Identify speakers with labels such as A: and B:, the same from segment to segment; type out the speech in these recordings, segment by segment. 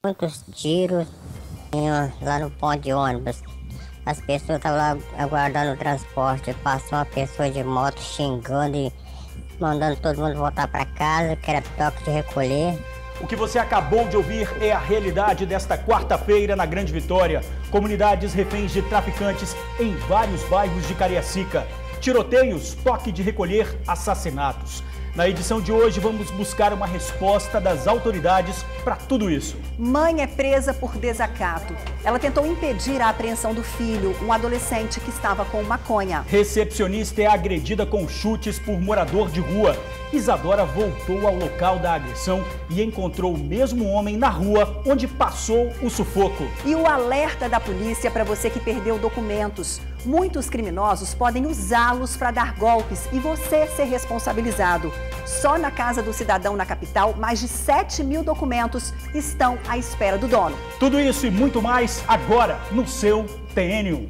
A: Muitos tiros lá no ponto de ônibus. As pessoas estavam lá aguardando o transporte. Passou uma pessoa de moto xingando e mandando todo mundo voltar para casa, que era toque de recolher.
B: O que você acabou de ouvir é a realidade desta quarta-feira na Grande Vitória. Comunidades reféns de traficantes em vários bairros de Cariacica. Tiroteios, toque de recolher, assassinatos. Na edição de hoje, vamos buscar uma resposta das autoridades para tudo isso.
C: Mãe é presa por desacato. Ela tentou impedir a apreensão do filho, um adolescente que estava com maconha.
B: Recepcionista é agredida com chutes por morador de rua. Isadora voltou ao local da agressão e encontrou o mesmo homem na rua onde passou o sufoco.
C: E o alerta da polícia para você que perdeu documentos. Muitos criminosos podem usá-los para dar golpes e você ser responsabilizado. Só na Casa do Cidadão, na capital, mais de 7.000 documentos estão à espera do dono.
B: Tudo isso e muito mais agora no seu TN1.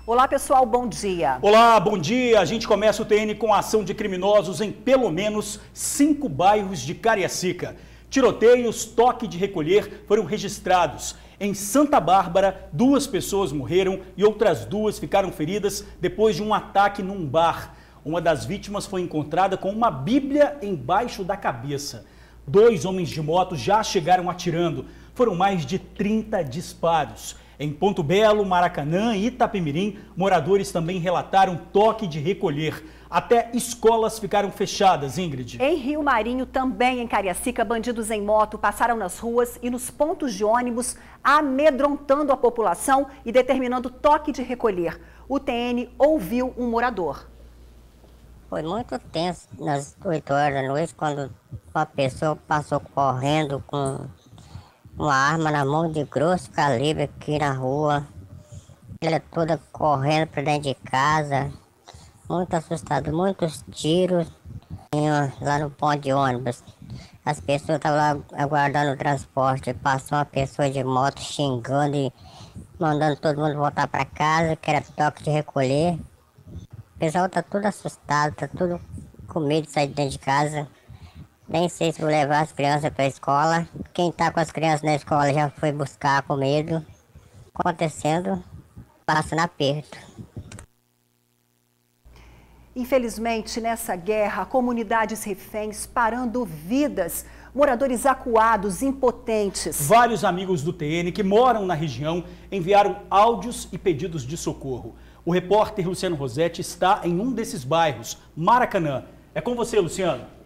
C: Olá pessoal, bom dia.
B: Olá, bom dia. A gente começa o TN com a ação de criminosos em pelo menos 5 bairros de Cariacica. Tiroteios, toque de recolher foram registrados. Em Santa Bárbara, 2 pessoas morreram e outras 2 ficaram feridas depois de um ataque num bar. Uma das vítimas foi encontrada com uma Bíblia embaixo da cabeça. 2 homens de moto já chegaram atirando. Foram mais de 30 disparos. Em Ponto Belo, Maracanã e Itapemirim, moradores também relataram toque de recolher. Até escolas ficaram fechadas, Ingrid.
C: Em Rio Marinho, também em Cariacica, bandidos em moto passaram nas ruas e nos pontos de ônibus, amedrontando a população e determinando toque de recolher. O TN ouviu um morador.
A: Foi muito tenso nas 8 horas da noite, quando uma pessoa passou correndo com uma arma na mão de grosso calibre aqui na rua. Ela toda correndo para dentro de casa. Muito assustado, muitos tiros lá no ponto de ônibus. As pessoas estavam lá aguardando o transporte. Passou uma pessoa de moto xingando e mandando todo mundo voltar para casa, que era toque de recolher. O pessoal está tudo assustado, está tudo com medo de sair de dentro de casa. Nem sei se vou levar as crianças para a escola. Quem está com as crianças na escola já foi buscar com medo. Acontecendo, passa no aperto.
C: Infelizmente, nessa guerra, comunidades reféns parando vidas, moradores acuados, impotentes.
B: Vários amigos do TN que moram na região enviaram áudios e pedidos de socorro. O repórter Luciano Rosetti está em um desses bairros, Maracanã. É com você, Luciano.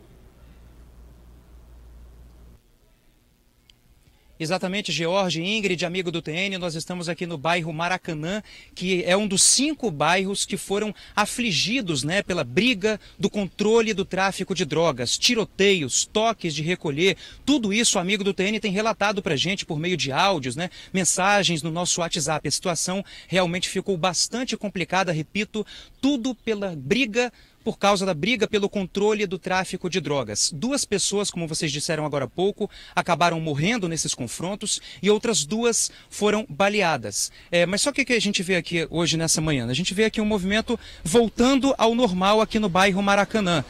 D: Exatamente, George, Ingrid, amigo do TN, nós estamos aqui no bairro Maracanã, que é um dos 5 bairros que foram afligidos, pela briga do controle do tráfico de drogas, tiroteios, toques de recolher, tudo isso o amigo do TN tem relatado pra gente por meio de áudios, mensagens no nosso WhatsApp. A situação realmente ficou bastante complicada, repito, tudo pela briga, por causa da briga pelo controle do tráfico de drogas. 2 pessoas, como vocês disseram agora há pouco, acabaram morrendo nesses confrontos e outras 2 foram baleadas. Mas só o que a gente vê aqui hoje nessa manhã? A gente vê aqui um movimento voltando ao normal aqui no bairro Maracanã.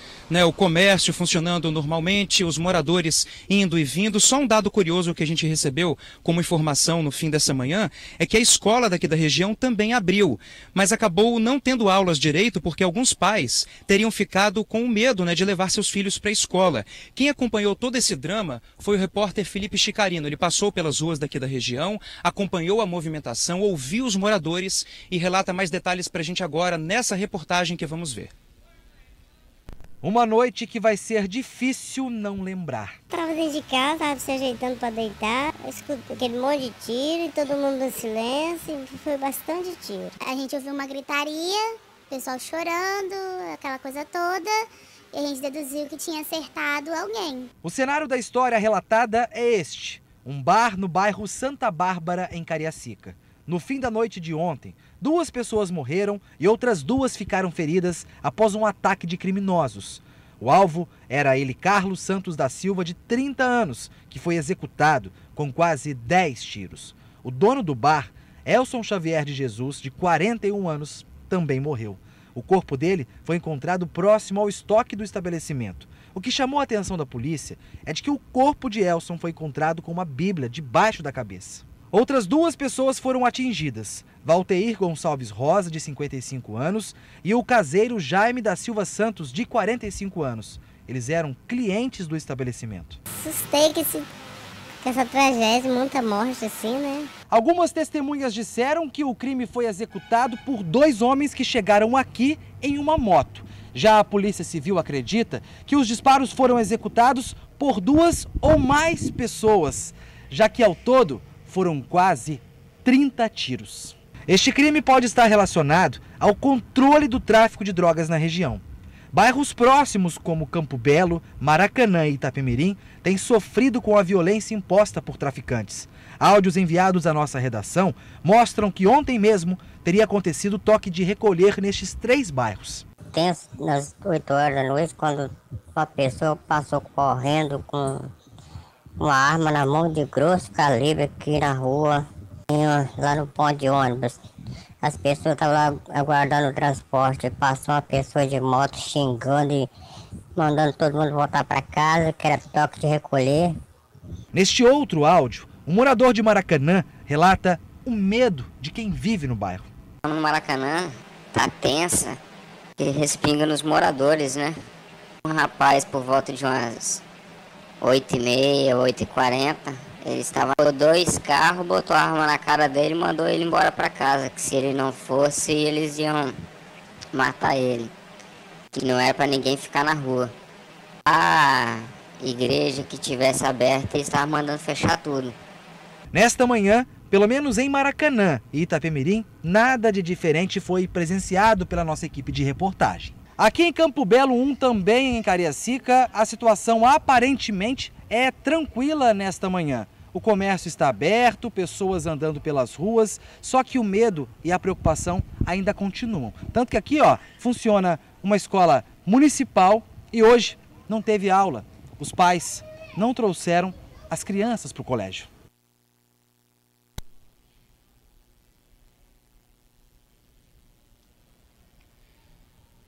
D: O comércio funcionando normalmente, os moradores indo e vindo. Só um dado curioso que a gente recebeu como informação no fim dessa manhã é que a escola daqui da região também abriu, mas acabou não tendo aulas direito porque alguns pais teriam ficado com o medo de levar seus filhos para a escola. Quem acompanhou todo esse drama foi o repórter Felipe Chicarino. Ele passou pelas ruas daqui da região, acompanhou a movimentação, ouviu os moradores e relata mais detalhes para a gente agora nessa reportagem que vamos ver.
E: Uma noite que vai ser difícil não lembrar.
F: Estava dentro de casa, estava se ajeitando para deitar, escutei aquele monte de tiro e todo mundo no silêncio, foi bastante tiro. A gente ouviu uma gritaria, o pessoal chorando, aquela coisa toda, e a gente deduziu que tinha acertado alguém.
E: O cenário da história relatada é este: um bar no bairro Santa Bárbara, em Cariacica. No fim da noite de ontem, 2 pessoas morreram e outras 2 ficaram feridas após um ataque de criminosos. O alvo era ele, Carlos Santos da Silva, de 30 anos, que foi executado com quase 10 tiros. O dono do bar, Elson Xavier de Jesus, de 41 anos, também morreu. O corpo dele foi encontrado próximo ao estoque do estabelecimento. O que chamou a atenção da polícia é de que o corpo de Elson foi encontrado com uma Bíblia debaixo da cabeça. Outras 2 pessoas foram atingidas: Valteir Gonçalves Rosa, de 55 anos, e o caseiro Jaime da Silva Santos, de 45 anos. Eles eram clientes do estabelecimento.
F: Assustei com essa tragédia, muita morte assim, né?
E: Algumas testemunhas disseram que o crime foi executado por 2 homens que chegaram aqui em uma moto. Já a Polícia Civil acredita que os disparos foram executados por 2 ou mais pessoas, já que ao todo foram quase 30 tiros. Este crime pode estar relacionado ao controle do tráfico de drogas na região. Bairros próximos como Campo Belo, Maracanã e Itapemirim têm sofrido com a violência imposta por traficantes. Áudios enviados à nossa redação mostram que ontem mesmo teria acontecido toque de recolher nestes 3 bairros.
A: Tenso nas 8 horas da noite, quando uma pessoa passou correndo com uma arma na mão de grosso calibre aqui na rua, lá no ponto de ônibus. As pessoas estavam lá aguardando o transporte, passou uma pessoa de moto xingando e mandando todo mundo voltar para casa, que era toque de recolher.
E: Neste outro áudio, um morador de Maracanã relata o medo de quem vive no bairro.
G: No Maracanã tá tensa, que respinga nos moradores, né? Um rapaz por volta de umas 8h30, 8h40, ele estava com 2 carros, botou a arma na cara dele e mandou ele embora para casa, que se ele não fosse, eles iam matar ele, que não era para ninguém ficar na rua. A igreja que tivesse aberta, eles estavam mandando fechar tudo.
E: Nesta manhã, pelo menos em Maracanã e Itapemirim, nada de diferente foi presenciado pela nossa equipe de reportagem. Aqui em Campo Belo 1, também em Cariacica, a situação aparentemente é tranquila nesta manhã. O comércio está aberto, pessoas andando pelas ruas, só que o medo e a preocupação ainda continuam. Tanto que aqui, funciona uma escola municipal e hoje não teve aula. Os pais não trouxeram as crianças para o colégio.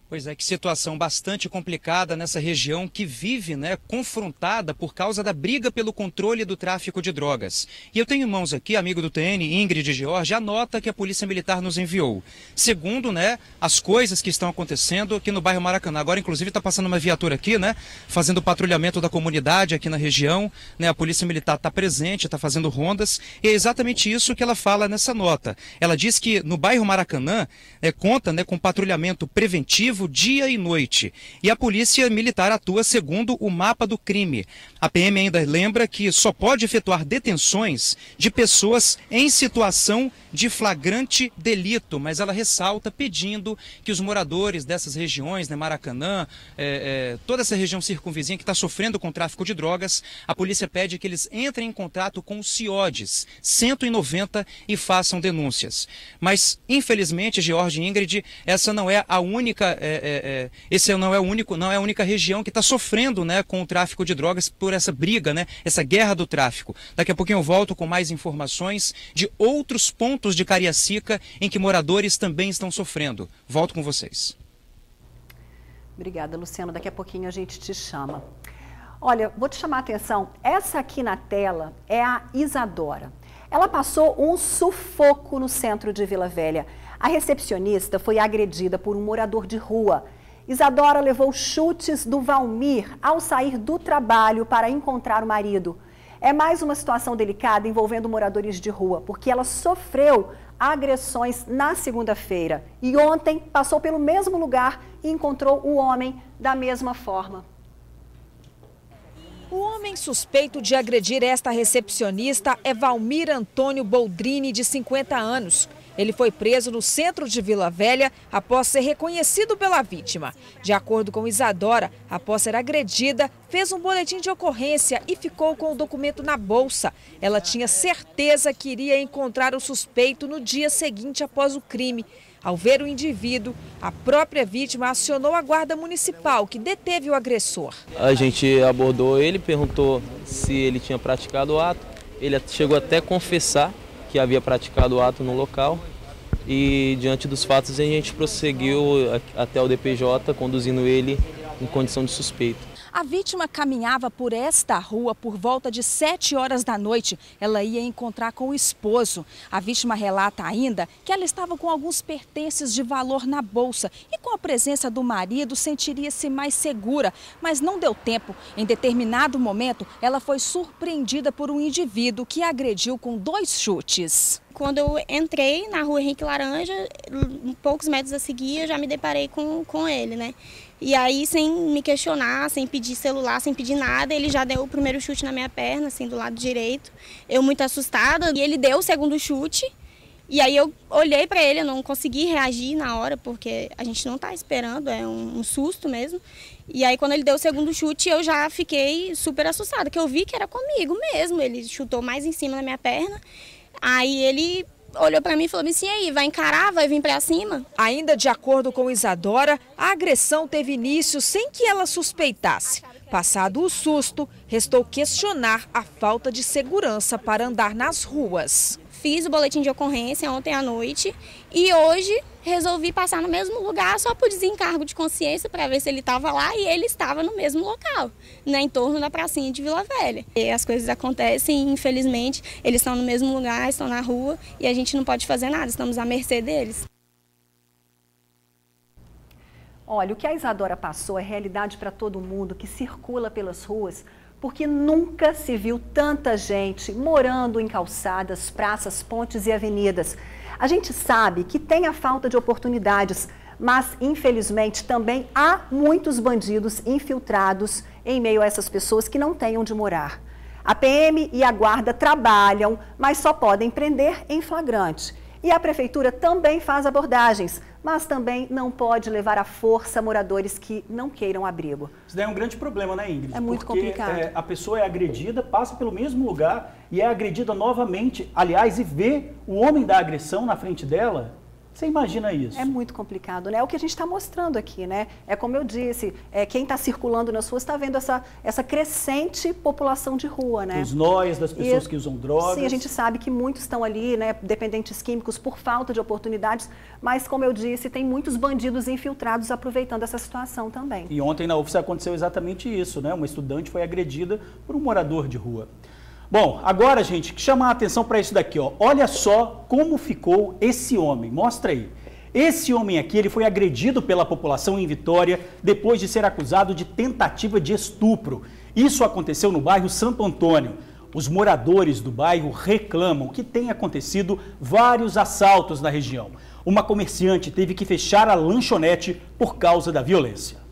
D: Pois é, que situação bastante complicada nessa região que vive, confrontada por causa da briga pelo controle do tráfico de drogas. E eu tenho em mãos aqui, amigo do TN, Ingrid George, a nota que a Polícia Militar nos enviou. Segundo, as coisas que estão acontecendo aqui no bairro Maracanã. Agora, inclusive, está passando uma viatura aqui, fazendo patrulhamento da comunidade aqui na região. A Polícia Militar está presente, está fazendo rondas. E é exatamente isso que ela fala nessa nota. Ela diz que no bairro Maracanã conta com patrulhamento preventivo dia e noite. E a Polícia Militar atua segundo o mapa do crime. A PM ainda lembra que só pode efetuar detenções de pessoas em situação de flagrante delito, mas ela ressalta pedindo que os moradores dessas regiões, Maracanã, toda essa região circunvizinha que está sofrendo com o tráfico de drogas, a polícia pede que eles entrem em contato com o CIODES 190 e façam denúncias. Mas, infelizmente, George e Ingrid, essa não é a única, não é a única região que está sofrendo com o tráfico de drogas por essa briga, essa guerra do tráfico. Daqui a pouquinho eu volto com mais informações de outros pontos de Cariacica em que moradores também estão sofrendo. Volto com vocês.
C: Obrigada, Luciano. Daqui a pouquinho a gente te chama. Olha, vou te chamar a atenção. Essa aqui na tela é a Isadora. Ela passou um sufoco no centro de Vila Velha. A recepcionista foi agredida por um morador de rua. Isadora levou chutes do Valmir ao sair do trabalho para encontrar o marido. É mais uma situação delicada envolvendo moradores de rua, porque ela sofreu agressões na segunda-feira e ontem passou pelo mesmo lugar e encontrou o homem da mesma forma.
H: O homem suspeito de agredir esta recepcionista é Valmir Antônio Boldrini, de 50 anos. Ele foi preso no centro de Vila Velha após ser reconhecido pela vítima. De acordo com Isadora, após ser agredida, fez um boletim de ocorrência e ficou com o documento na bolsa. Ela tinha certeza que iria encontrar o suspeito no dia seguinte após o crime. Ao ver o indivíduo, a própria vítima acionou a guarda municipal, que deteve o agressor.
I: A gente abordou ele, perguntou se ele tinha praticado o ato. Ele chegou até a confessar que havia praticado o ato no local. E diante dos fatos a gente prosseguiu até o DPJ, conduzindo ele em condição de suspeito.
H: A vítima caminhava por esta rua por volta de 7 horas da noite. Ela ia encontrar com o esposo. A vítima relata ainda que ela estava com alguns pertences de valor na bolsa e com a presença do marido sentiria-se mais segura, mas não deu tempo. Em determinado momento, ela foi surpreendida por um indivíduo que a agrediu com 2 chutes.
J: Quando eu entrei na rua Henrique Laranja, poucos metros a seguir, eu já me deparei com ele, né? E aí, sem me questionar, sem pedir celular, sem pedir nada, ele já deu o primeiro chute na minha perna, assim, do lado direito. Eu muito assustada, e ele deu o segundo chute. E aí eu olhei para ele, eu não consegui reagir na hora, porque a gente não tá esperando, é um susto mesmo. E aí quando ele deu o segundo chute, eu já fiquei super assustada, que eu vi que era comigo mesmo. Ele chutou mais em cima da minha perna. Aí ele olhou para mim e falou assim, e aí, vai encarar, vai vir para cima?
H: Ainda de acordo com Isadora, a agressão teve início sem que ela suspeitasse. Passado o susto, restou questionar a falta de segurança para andar nas ruas.
J: Fiz o boletim de ocorrência ontem à noite e hoje resolvi passar no mesmo lugar só por desencargo de consciência para ver se ele estava lá, e ele estava no mesmo local, né, em torno da pracinha de Vila Velha. E as coisas acontecem, infelizmente, eles estão no mesmo lugar, estão na rua e a gente não pode fazer nada, estamos à mercê deles.
C: Olha, o que a Isadora passou é realidade para todo mundo que circula pelas ruas, porque nunca se viu tanta gente morando em calçadas, praças, pontes e avenidas. A gente sabe que tem a falta de oportunidades, mas infelizmente também há muitos bandidos infiltrados em meio a essas pessoas que não têm onde morar. A PM e a Guarda trabalham, mas só podem prender em flagrante. E a Prefeitura também faz abordagens, mas também não pode levar à força moradores que não queiram abrigo.
B: Isso daí é um grande problema, né, Ingrid?
C: É muito complicado.
B: A pessoa é agredida, passa pelo mesmo lugar e é agredida novamente. Aliás, e vê o homem da agressão na frente dela. Você imagina isso?
C: É muito complicado, né? É o que a gente está mostrando aqui, né? É como eu disse, quem está circulando nas ruas está vendo essa crescente população de rua, né?
B: Os nós das pessoas que usam drogas.
C: Sim, a gente sabe que muitos estão ali, né, dependentes químicos por falta de oportunidades, mas como eu disse, tem muitos bandidos infiltrados aproveitando essa situação também.
B: E ontem na UFSC aconteceu exatamente isso, né? Uma estudante foi agredida por um morador de rua. Bom, agora, gente, chamar a atenção para isso daqui, ó. Olha só como ficou esse homem. Mostra aí. Esse homem aqui, ele foi agredido pela população em Vitória depois de ser acusado de tentativa de estupro. Isso aconteceu no bairro Santo Antônio. Os moradores do bairro reclamam que tem acontecido vários assaltos na região. Uma comerciante teve que fechar a lanchonete por causa da violência.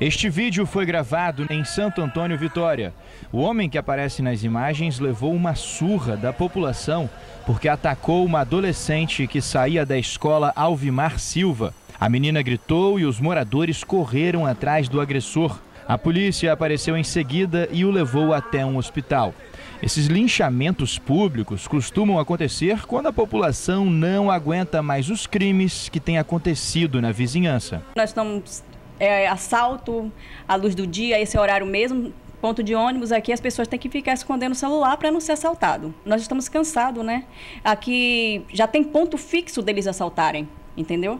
K: Este vídeo foi gravado em Santo Antônio, Vitória. O homem que aparece nas imagens levou uma surra da população porque atacou uma adolescente que saía da escola Alvimar Silva. A menina gritou e os moradores correram atrás do agressor. A polícia apareceu em seguida e o levou até um hospital. Esses linchamentos públicos costumam acontecer quando a população não aguenta mais os crimes que têm acontecido na vizinhança.
L: Nós estamos assalto à luz do dia, esse horário mesmo, ponto de ônibus, aqui as pessoas têm que ficar escondendo o celular para não ser assaltado. Nós estamos cansados, né? Aqui já tem ponto fixo deles assaltarem, entendeu?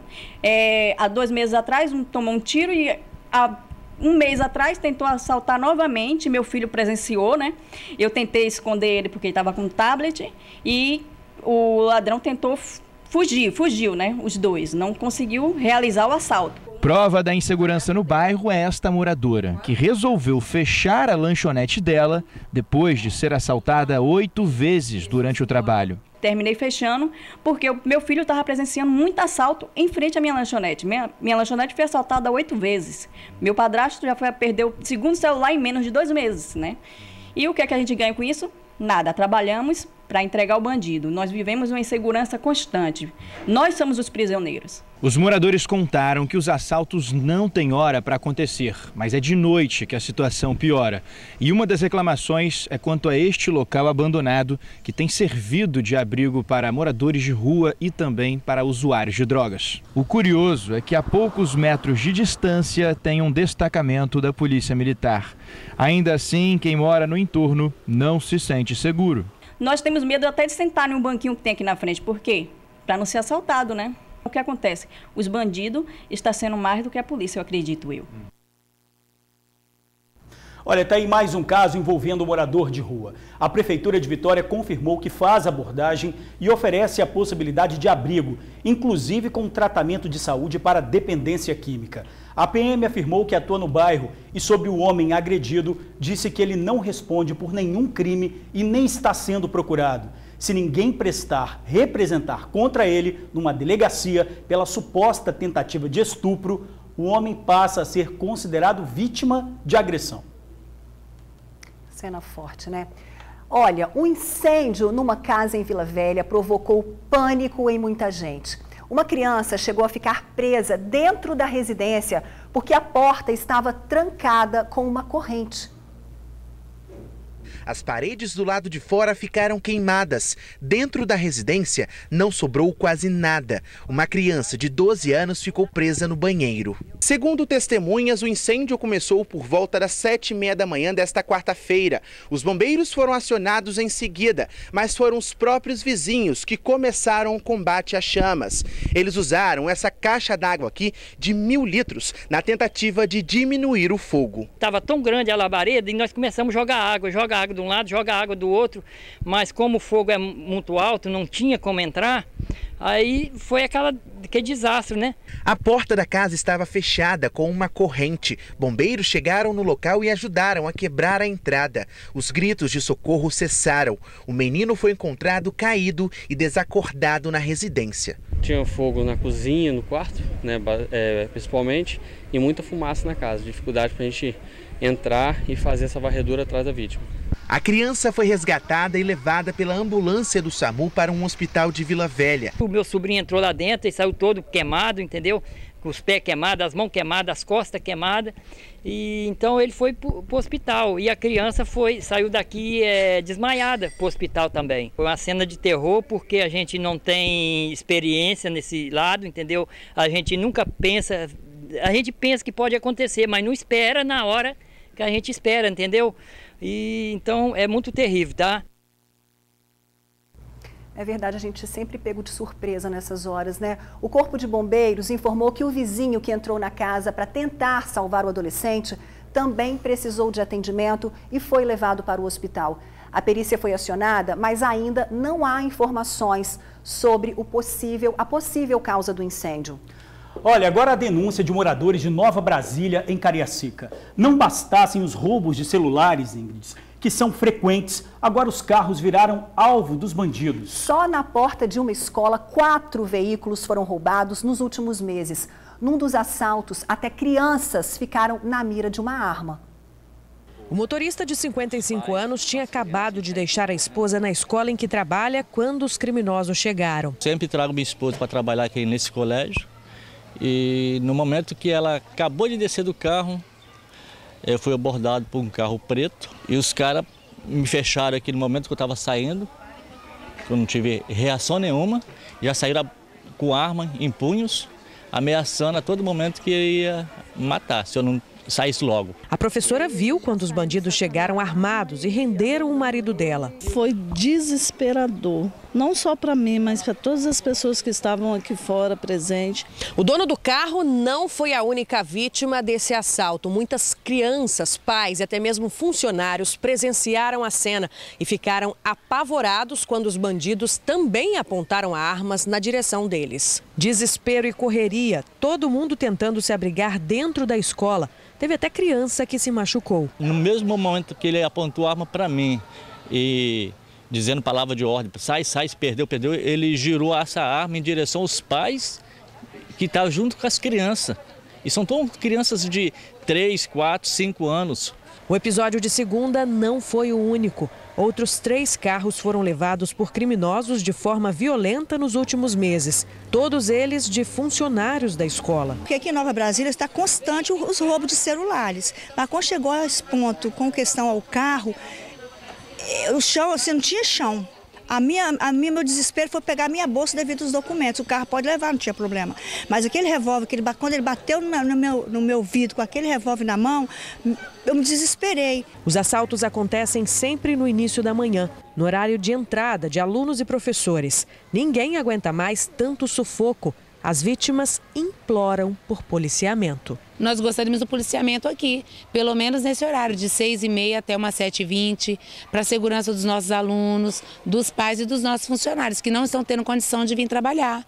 L: Há 2 meses atrás, tomou um tiro e há 1 mês atrás tentou assaltar novamente, meu filho presenciou, né? Eu tentei esconder ele porque ele estava com um tablet e o ladrão tentou fugiu, né? Os dois, não conseguiu realizar o assalto.
K: Prova da insegurança no bairro é esta moradora, que resolveu fechar a lanchonete dela depois de ser assaltada 8 vezes durante o trabalho.
L: Terminei fechando porque o meu filho estava presenciando muito assalto em frente à minha lanchonete. Minha lanchonete foi assaltada 8 vezes. Meu padrasto já perdeu o 2º celular em menos de 2 meses, né? E o que é que a gente ganha com isso? Nada. Trabalhamos para entregar o bandido. Nós vivemos uma insegurança constante. Nós somos os prisioneiros.
K: Os moradores contaram que os assaltos não têm hora para acontecer, mas é de noite que a situação piora. E uma das reclamações é quanto a este local abandonado, que tem servido de abrigo para moradores de rua e também para usuários de drogas. O curioso é que a poucos metros de distância tem um destacamento da Polícia Militar. Ainda assim, quem mora no entorno não se sente seguro.
L: Nós temos medo até de sentar em um banquinho que tem aqui na frente. Por quê? Para não ser assaltado, né? O que acontece? Os bandidos estão sendo mais do que a polícia, eu acredito eu.
B: Olha, está aí mais um caso envolvendo um morador de rua. A Prefeitura de Vitória confirmou que faz abordagem e oferece a possibilidade de abrigo, inclusive com tratamento de saúde para dependência química. A PM afirmou que atua no bairro e sobre o homem agredido, disse que ele não responde por nenhum crime e nem está sendo procurado. Se ninguém representar contra ele numa delegacia pela suposta tentativa de estupro, o homem passa a ser considerado vítima de agressão.
C: Cena forte, né? Olha, um incêndio numa casa em Vila Velha provocou pânico em muita gente. Uma criança chegou a ficar presa dentro da residência porque a porta estava trancada com uma corrente.
M: As paredes do lado de fora ficaram queimadas. Dentro da residência não sobrou quase nada. Uma criança de 12 anos ficou presa no banheiro. Segundo testemunhas, o incêndio começou por volta das 7h30 da manhã desta quarta-feira. Os bombeiros foram acionados em seguida, mas foram os próprios vizinhos que começaram o combate às chamas. Eles usaram essa caixa d'água aqui de 1.000 litros na tentativa de diminuir o fogo.
N: Estava tão grande a labareda e nós começamos a jogar água de um lado, joga água do outro, mas como o fogo é muito alto, não tinha como entrar, aí foi aquele desastre, né?
M: A porta da casa estava fechada com uma corrente. Bombeiros chegaram no local e ajudaram a quebrar a entrada. Os gritos de socorro cessaram. O menino foi encontrado caído e desacordado na residência.
O: Tinha fogo na cozinha, no quarto, né, principalmente, e muita fumaça na casa. Dificuldade para a gente entrar e fazer essa varredura atrás da vítima.
M: A criança foi resgatada e levada pela ambulância do SAMU para um hospital de Vila Velha.
N: O meu sobrinho entrou lá dentro e saiu todo queimado, entendeu? Com os pés queimados, as mãos queimadas, as costas queimadas. E então ele foi para o hospital e a criança saiu daqui desmaiada para o hospital também. Foi uma cena de terror porque a gente não tem experiência nesse lado, entendeu? A gente nunca pensa, a gente pensa que pode acontecer, mas não espera na hora que a gente espera, entendeu? E então é muito terrível, tá?
C: É verdade, a gente sempre pego de surpresa nessas horas, né? O Corpo de Bombeiros informou que o vizinho que entrou na casa para tentar salvar o adolescente também precisou de atendimento e foi levado para o hospital. A perícia foi acionada, mas ainda não há informações sobre a possível causa do incêndio.
B: Olha, agora a denúncia de moradores de Nova Brasília, em Cariacica. Não bastassem os roubos de celulares, Ingrid, que são frequentes, agora os carros viraram alvo dos bandidos.
C: Só na porta de uma escola, 4 veículos foram roubados nos últimos meses. Num dos assaltos, até crianças ficaram na mira de uma arma.
H: O motorista de 55 anos tinha acabado de deixar a esposa na escola em que trabalha quando os criminosos chegaram.
P: Sempre trago minha esposa para trabalhar aqui nesse colégio. E no momento que ela acabou de descer do carro, eu fui abordado por um carro preto e os caras me fecharam aqui no momento que eu estava saindo, eu não tive reação nenhuma, já saíram com arma em punhos, ameaçando a todo momento que ia matar se eu não saísse logo.
H: A professora viu quando os bandidos chegaram armados e renderam o marido dela.
Q: Foi desesperador, não só para mim, mas para todas as pessoas que estavam aqui fora presentes.
H: O dono do carro não foi a única vítima desse assalto. Muitas crianças, pais e até mesmo funcionários presenciaram a cena e ficaram apavorados quando os bandidos também apontaram armas na direção deles. Desespero e correria, todo mundo tentando se abrigar dentro da escola. Teve até criança que se machucou.
P: No mesmo momento que ele apontou a arma para mim e dizendo palavra de ordem, sai, se perdeu, ele girou essa arma em direção aos pais que estavam junto com as crianças. E são todas crianças de 3, 4, 5 anos.
H: O episódio de segunda não foi o único.
R: Outros 3 carros foram levados por criminosos de forma violenta nos últimos meses. Todos eles de funcionários da escola.
S: Porque aqui em Nova Brasília está constante os roubos de celulares. Mas quando chegou a esse ponto com questão ao carro, o chão, assim, não tinha chão. Meu desespero foi pegar a minha bolsa devido aos documentos. O carro pode levar, não tinha problema. Mas aquele revólver, quando ele bateu no meu vidro com aquele revólver na mão, eu me desesperei.
R: Os assaltos acontecem sempre no início da manhã, no horário de entrada de alunos e professores. Ninguém aguenta mais tanto sufoco. As vítimas imploram por policiamento.
T: Nós gostaríamos do policiamento aqui, pelo menos nesse horário, de 6h30 até umas 7h20, para a segurança dos nossos alunos, dos pais e dos nossos funcionários, que não estão tendo condição de vir trabalhar.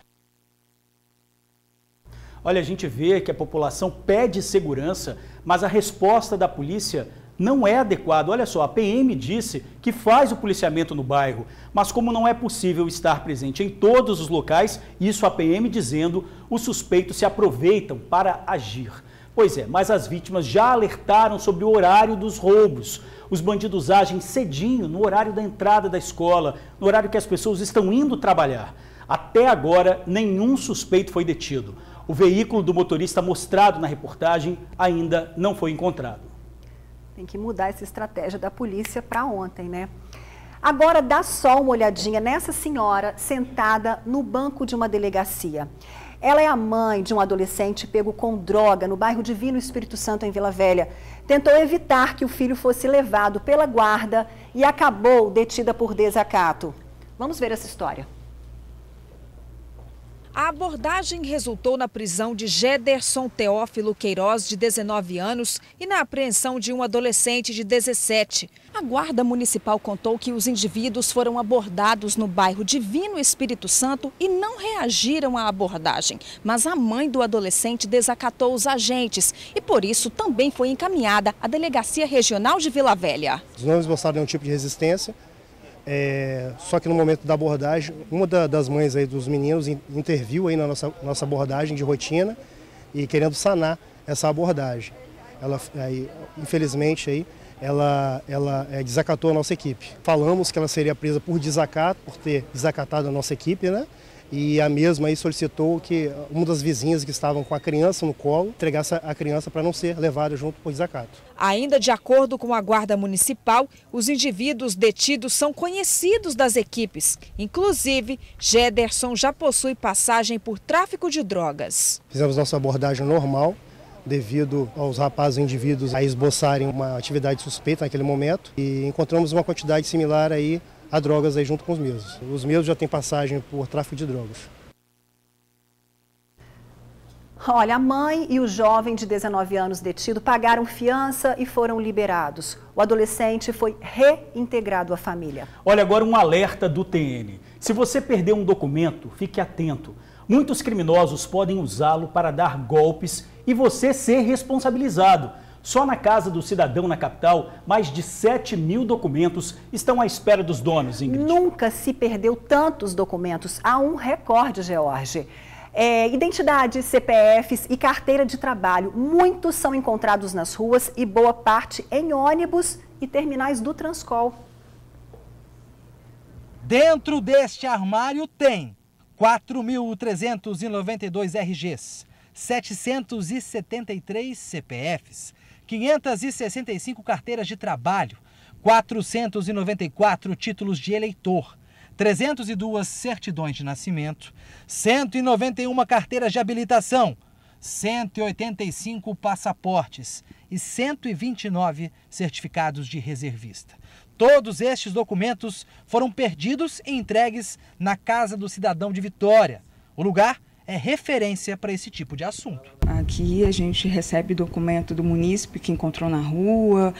B: Olha, a gente vê que a população pede segurança, mas a resposta da polícia não é adequada. Olha só, a PM disse que faz o policiamento no bairro, mas como não é possível estar presente em todos os locais, isso a PM dizendo, os suspeitos se aproveitam para agir. Pois é, mas as vítimas já alertaram sobre o horário dos roubos. Os bandidos agem cedinho, no horário da entrada da escola, no horário que as pessoas estão indo trabalhar. Até agora, nenhum suspeito foi detido. O veículo do motorista mostrado na reportagem ainda não foi encontrado.
C: Tem que mudar essa estratégia da polícia para ontem, né? Agora dá só uma olhadinha nessa senhora sentada no banco de uma delegacia. Ela é a mãe de um adolescente pego com droga no bairro Divino Espírito Santo, em Vila Velha. Tentou evitar que o filho fosse levado pela guarda e acabou detida por desacato. Vamos ver essa história.
H: A abordagem resultou na prisão de Gederson Teófilo Queiroz, de 19 anos, e na apreensão de um adolescente de 17. A Guarda Municipal contou que os indivíduos foram abordados no bairro Divino Espírito Santo e não reagiram à abordagem. Mas a mãe do adolescente desacatou os agentes e, por isso, também foi encaminhada à Delegacia Regional de Vila Velha.
U: Eles não esboçaram nenhum tipo de resistência. Só que no momento da abordagem, uma das mães aí dos meninos interviu aí na nossa abordagem de rotina e querendo sanar essa abordagem. Ela, infelizmente, ela desacatou a nossa equipe. Falamos que ela seria presa por desacato, por ter desacatado a nossa equipe, né? E a mesma aí solicitou que uma das vizinhas que estavam com a criança no colo entregasse a criança para não ser levada junto por desacato.
H: Ainda de acordo com a Guarda Municipal, os indivíduos detidos são conhecidos das equipes. Inclusive, Gederson já possui passagem por tráfico de drogas.
U: Fizemos nossa abordagem normal, devido aos rapazes e indivíduos a esboçarem uma atividade suspeita naquele momento. E encontramos uma quantidade similar aí a drogas aí junto com os mesmos. Os mesmos já têm passagem por tráfico de drogas.
C: Olha, a mãe e o jovem de 19 anos detido pagaram fiança e foram liberados. O adolescente foi reintegrado à família.
B: Olha, agora um alerta do TN. Se você perder um documento, fique atento. Muitos criminosos podem usá-lo para dar golpes e você ser responsabilizado. Só na Casa do Cidadão, na capital, mais de 7.000 documentos estão à espera dos donos, Ingrid.
C: Nunca se perdeu tantos documentos. Há um recorde, George. Identidades, CPFs e carteira de trabalho. Muitos são encontrados nas ruas e boa parte em ônibus e terminais do Transcol.
E: Dentro deste armário tem 4.392 RGs, 773 CPFs, 565 carteiras de trabalho, 494 títulos de eleitor, 302 certidões de nascimento, 191 carteiras de habilitação, 185 passaportes e 129 certificados de reservista. Todos estes documentos foram perdidos e entregues na Casa do Cidadão de Vitória. O lugar é referência para esse tipo de assunto.
V: Aqui a gente recebe documento do munícipe que encontrou na rua,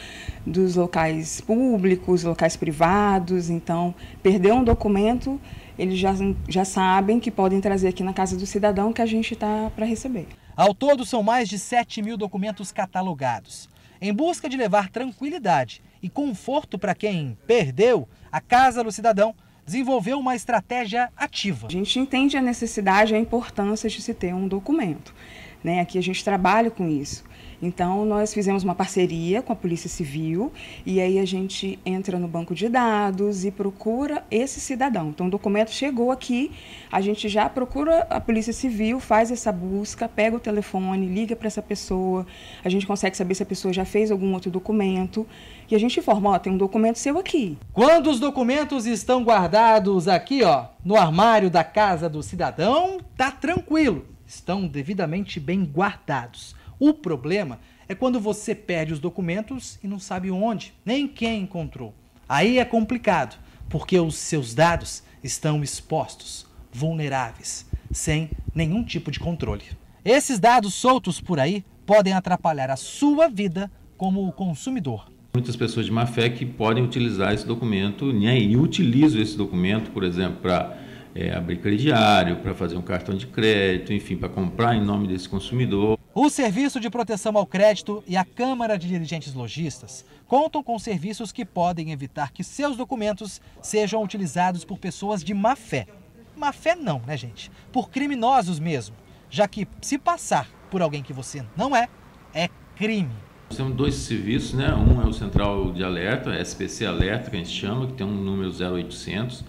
V: dos locais públicos, locais privados. Então, perdeu um documento, eles já sabem que podem trazer aqui na Casa do Cidadão que a gente está para receber.
E: Ao todo, são mais de 7.000 documentos catalogados. Em busca de levar tranquilidade e conforto para quem perdeu, a Casa do Cidadão desenvolveu uma estratégia ativa.
V: A gente entende a necessidade e a importância de se ter um documento, né? Aqui a gente trabalha com isso. Então, nós fizemos uma parceria com a Polícia Civil e aí a gente entra no banco de dados e procura esse cidadão. Então, o documento chegou aqui, a gente já procura a Polícia Civil, faz essa busca, pega o telefone, liga para essa pessoa, a gente consegue saber se a pessoa já fez algum outro documento e a gente informa, ó, tem um documento seu aqui.
E: Quando os documentos estão guardados aqui, ó, no armário da casa do cidadão, tá tranquilo, estão devidamente bem guardados. O problema é quando você perde os documentos e não sabe onde, nem quem encontrou. Aí é complicado, porque os seus dados estão expostos, vulneráveis, sem nenhum tipo de controle. Esses dados soltos por aí podem atrapalhar a sua vida como consumidor.
A: Muitas pessoas de má fé que podem utilizar esse documento, né, e utilizam esse documento, por exemplo, para abrir crediário, para fazer um cartão de crédito, enfim, para comprar em nome desse consumidor.
E: O Serviço de Proteção ao Crédito e a Câmara de Dirigentes Lojistas contam com serviços que podem evitar que seus documentos sejam utilizados por pessoas de má fé. Má fé não, né, gente? Por criminosos mesmo, já que se passar por alguém que você não é crime.
A: Nós temos 2 serviços, né? Um é o Central de Alerta, SPC Alerta, que a gente chama, que tem um número 0800.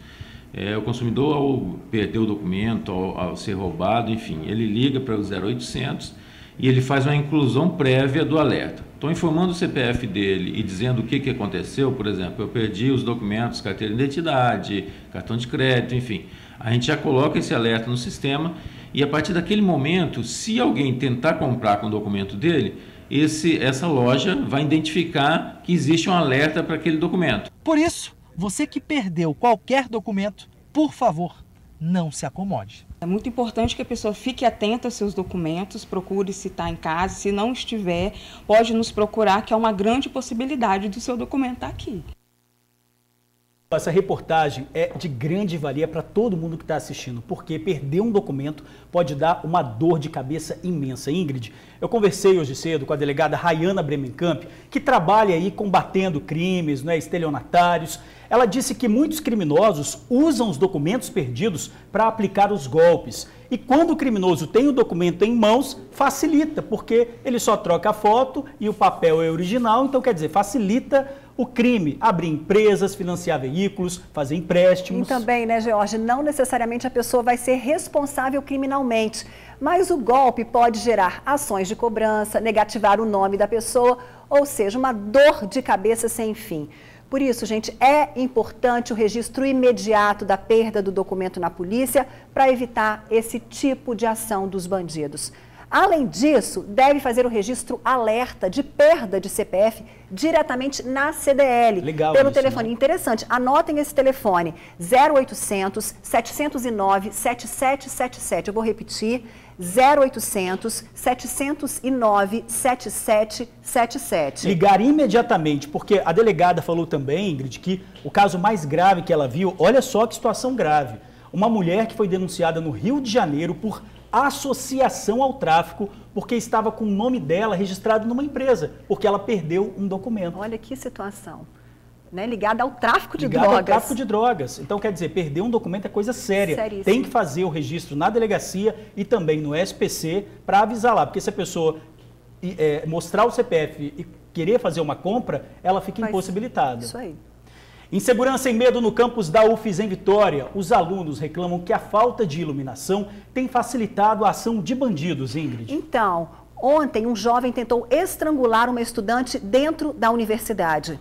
A: O consumidor, ao perder o documento, ao ser roubado, enfim, ele liga para o 0800 e ele faz uma inclusão prévia do alerta. Então, informando o CPF dele e dizendo o que aconteceu, por exemplo, eu perdi os documentos, carteira de identidade, cartão de crédito, enfim. A gente já coloca esse alerta no sistema e, a partir daquele momento, se alguém tentar comprar com o documento dele, essa loja vai identificar que existe um alerta para aquele documento.
E: Por isso, você que perdeu qualquer documento, por favor, não se acomode.
V: É muito importante que a pessoa fique atenta aos seus documentos, procure se está em casa, se não estiver, pode nos procurar, que é uma grande possibilidade do seu documento estar aqui.
B: Essa reportagem é de grande valia para todo mundo que está assistindo, porque perder um documento pode dar uma dor de cabeça imensa. Ingrid, eu conversei hoje cedo com a delegada Rayana Bremenkamp, que trabalha aí combatendo crimes, né, estelionatários. Ela disse que muitos criminosos usam os documentos perdidos para aplicar os golpes. E quando o criminoso tem o documento em mãos, facilita, porque ele só troca a foto e o papel é original, então quer dizer, facilita o crime, abrir empresas, financiar veículos, fazer empréstimos.
C: E também, né, George, não necessariamente a pessoa vai ser responsável criminalmente, mas o golpe pode gerar ações de cobrança, negativar o nome da pessoa, ou seja, uma dor de cabeça sem fim. Por isso, gente, é importante o registro imediato da perda do documento na polícia para evitar esse tipo de ação dos bandidos. Além disso, deve fazer o registro alerta de perda de CPF diretamente na CDL.
B: Legal
C: pelo
B: isso,
C: telefone.
B: né?
C: Interessante, anotem esse telefone, 0800 709 7777. Eu vou repetir, 0800 709 7777.
B: Ligar imediatamente, porque a delegada falou também, Ingrid, que o caso mais grave que ela viu, olha só que situação grave. Uma mulher que foi denunciada no Rio de Janeiro por associação ao tráfico, porque estava com o nome dela registrado numa empresa, porque ela perdeu um documento.
C: Olha que situação, né? Ligada ao tráfico de
B: Ligada
C: drogas.
B: ao tráfico de drogas. Então, quer dizer, perder um documento é coisa séria.
C: Seríssimo.
B: Tem que fazer o registro na delegacia e também no SPC para avisar lá, porque se a pessoa mostrar o CPF e querer fazer uma compra, ela fica impossibilitada.
C: Isso aí.
B: Insegurança e medo no campus da UFES em Vitória. Os alunos reclamam que a falta de iluminação tem facilitado a ação de bandidos, Ingrid.
C: Então, ontem um jovem tentou estrangular uma estudante dentro da universidade.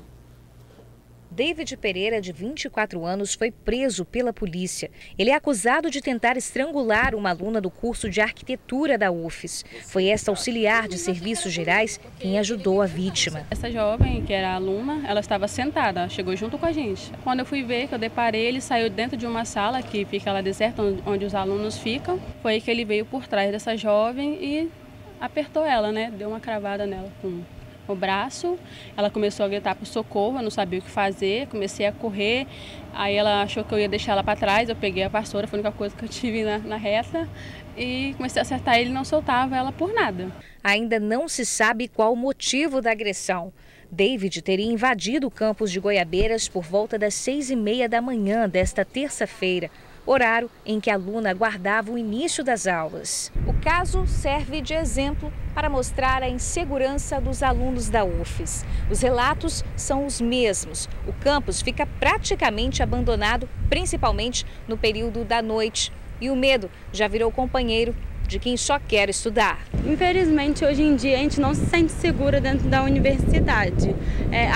F: David Pereira, de 24 anos, foi preso pela polícia. Ele é acusado de tentar estrangular uma aluna do curso de arquitetura da UFES. Foi esta auxiliar de serviços gerais quem ajudou a vítima.
W: Essa jovem, que era aluna, ela estava sentada, chegou junto com a gente. Quando eu fui ver, que eu deparei, ele saiu dentro de uma sala que fica lá deserta, onde os alunos ficam. Foi aí que ele veio por trás dessa jovem e apertou ela, né? Deu uma cravada nela com o braço, ela começou a gritar por socorro, eu não sabia o que fazer, comecei a correr, aí ela achou que eu ia deixar ela para trás, eu peguei a vassoura, foi a única coisa que eu tive na reta e comecei a acertar ele e não soltava ela por nada.
F: Ainda não se sabe qual o motivo da agressão. David teria invadido o campus de Goiabeiras por volta das 6h30 da manhã desta terça-feira. horário em que a aluna aguardava o início das aulas. O caso serve de exemplo para mostrar a insegurança dos alunos da UFES. Os relatos são os mesmos. O campus fica praticamente abandonado, principalmente no período da noite. E o medo já virou companheiro de quem só quer estudar.
W: Infelizmente, hoje em dia, a gente não se sente segura dentro da universidade.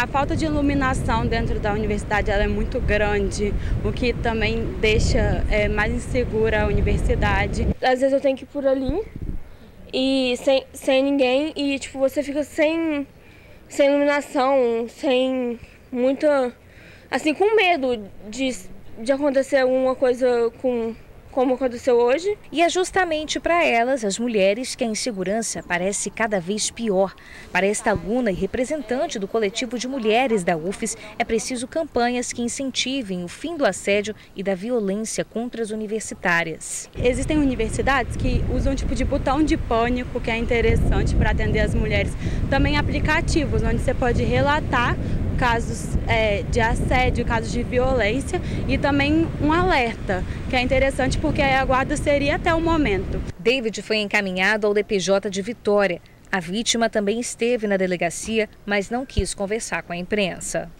W: A falta de iluminação dentro da universidade ela é muito grande, o que também deixa mais insegura a universidade.
D: Às vezes eu tenho que ir por ali e sem ninguém e tipo, você fica sem iluminação, sem muita... assim, com medo de acontecer alguma coisa como aconteceu hoje.
F: E é justamente para elas, as mulheres, que a insegurança parece cada vez pior. Para esta aluna e representante do coletivo de mulheres da UFES, é preciso campanhas que incentivem o fim do assédio e da violência contra as universitárias.
W: Existem universidades que usam um tipo de botão de pânico, que é interessante para atender as mulheres. Também aplicativos, onde você pode relatar casos de assédio, casos de violência e também um alerta, que é interessante porque a guarda seria até o momento.
F: David foi encaminhado ao DPJ de Vitória. A vítima também esteve na delegacia, mas não quis conversar com a imprensa.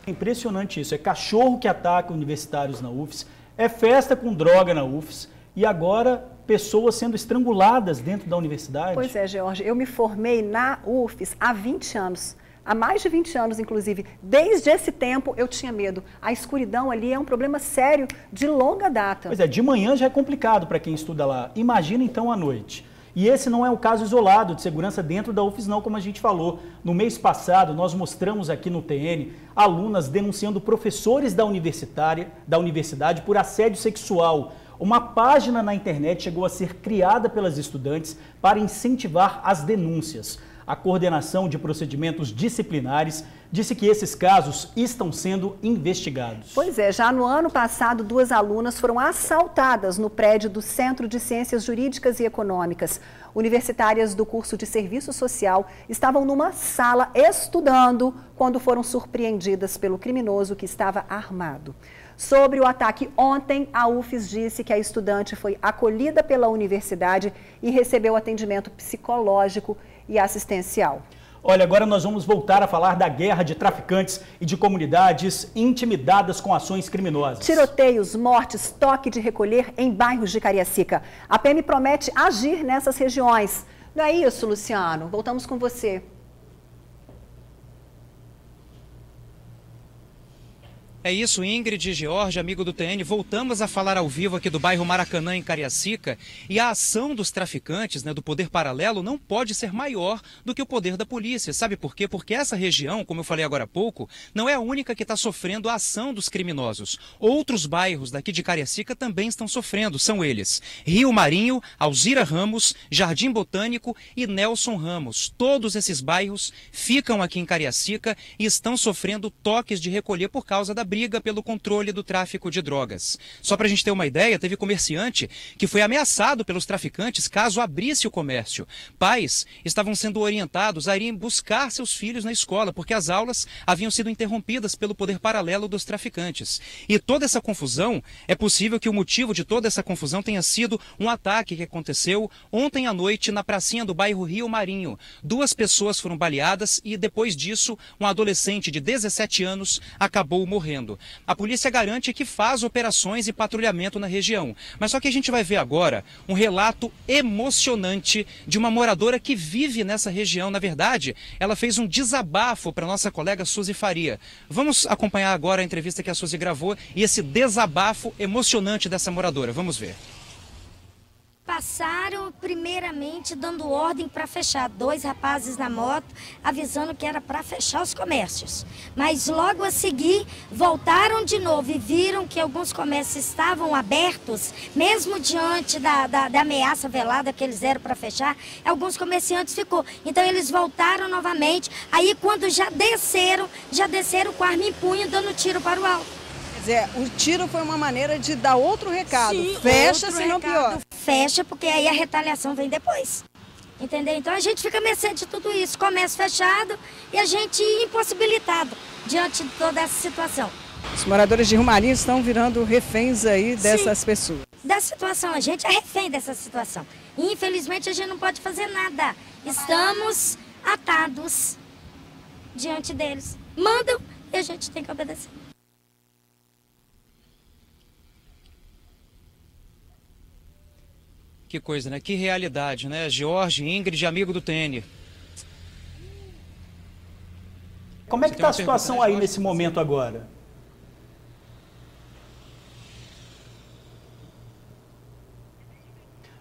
B: É impressionante isso, é cachorro que ataca universitários na UFES, é festa com droga na UFES e agora pessoas sendo estranguladas dentro da universidade.
C: Pois é, George, eu me formei na UFES há 20 anos. Há mais de 20 anos, inclusive. Desde esse tempo, eu tinha medo. A escuridão ali é um problema sério de longa data.
B: Pois é, de manhã já é complicado para quem estuda lá. Imagina então à noite. E esse não é um caso isolado de segurança dentro da UFES, não, como a gente falou. No mês passado, nós mostramos aqui no TN alunas denunciando professores da universidade por assédio sexual. Uma página na internet chegou a ser criada pelas estudantes para incentivar as denúncias. A Coordenação de Procedimentos Disciplinares disse que esses casos estão sendo investigados.
C: Pois é, já no ano passado, 2 alunas foram assaltadas no prédio do Centro de Ciências Jurídicas e Econômicas. Universitárias do curso de Serviço Social estavam numa sala estudando quando foram surpreendidas pelo criminoso que estava armado. Sobre o ataque ontem, a UFES disse que a estudante foi acolhida pela universidade e recebeu atendimento psicológico e assistencial.
B: Olha, agora nós vamos voltar a falar da guerra de traficantes e de comunidades intimidadas com ações criminosas.
C: Tiroteios, mortes, toque de recolher em bairros de Cariacica. A PM promete agir nessas regiões. Não é isso, Luciano? Voltamos com você.
G: É isso, Ingrid e George, amigo do TN, voltamos a falar ao vivo aqui do bairro Maracanã, em Cariacica, e a ação dos traficantes, do poder paralelo, não pode ser maior do que o poder da polícia. Sabe por quê? Porque essa região, como eu falei agora há pouco, não é a única que está sofrendo a ação dos criminosos. Outros bairros daqui de Cariacica também estão sofrendo, são eles: Rio Marinho, Alzira Ramos, Jardim Botânico e Nelson Ramos. Todos esses bairros ficam aqui em Cariacica e estão sofrendo toques de recolher por causa da briga pelo controle do tráfico de drogas. Só para a gente ter uma ideia, teve comerciante que foi ameaçado pelos traficantes caso abrisse o comércio. Pais estavam sendo orientados a irem buscar seus filhos na escola, porque as aulas haviam sido interrompidas pelo poder paralelo dos traficantes. E toda essa confusão, é possível que o motivo de toda essa confusão tenha sido um ataque que aconteceu ontem à noite na pracinha do bairro Rio Marinho. 2 pessoas foram baleadas e depois disso, um adolescente de 17 anos acabou morrendo. A polícia garante que faz operações e patrulhamento na região. Mas só que a gente vai ver agora um relato emocionante de uma moradora que vive nessa região. Na verdade, ela fez um desabafo para nossa colega Suzy Faria. Vamos acompanhar agora a entrevista que a Suzy gravou e esse desabafo emocionante dessa moradora. Vamos ver.
I: Passaram primeiramente dando ordem para fechar, 2 rapazes na moto avisando que era para fechar os comércios. Mas logo a seguir voltaram de novo e viram que alguns comércios estavam abertos, mesmo diante da ameaça velada que eles deram para fechar, alguns comerciantes ficou. Então eles voltaram novamente, aí quando já desceram com a arma em punho dando tiro para o alto.
X: O tiro foi uma maneira de dar outro recado. Sim, fecha, senão pior.
I: Fecha, porque aí a retaliação vem depois. Entendeu? Então a gente fica à mercê de tudo isso. Comércio fechado e a gente impossibilitado diante de toda essa situação.
X: Os moradores de Rio Marinho estão virando reféns aí dessas pessoas.
I: Da situação, a gente é refém dessa situação. E, infelizmente, a gente não pode fazer nada. Estamos atados diante deles. Mandam e a gente tem que obedecer.
G: Que coisa, né? Que realidade, né? George, Ingrid, amigo do TN.
B: Como é que está a situação aí nesse momento agora?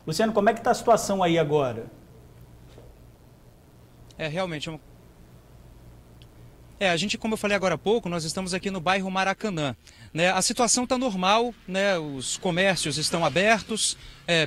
B: Luciano, como é que está a situação aí agora?
G: Realmente... a gente, como eu falei agora há pouco, nós estamos aqui no bairro Maracanã, né? A situação está normal, né? Os comércios estão abertos,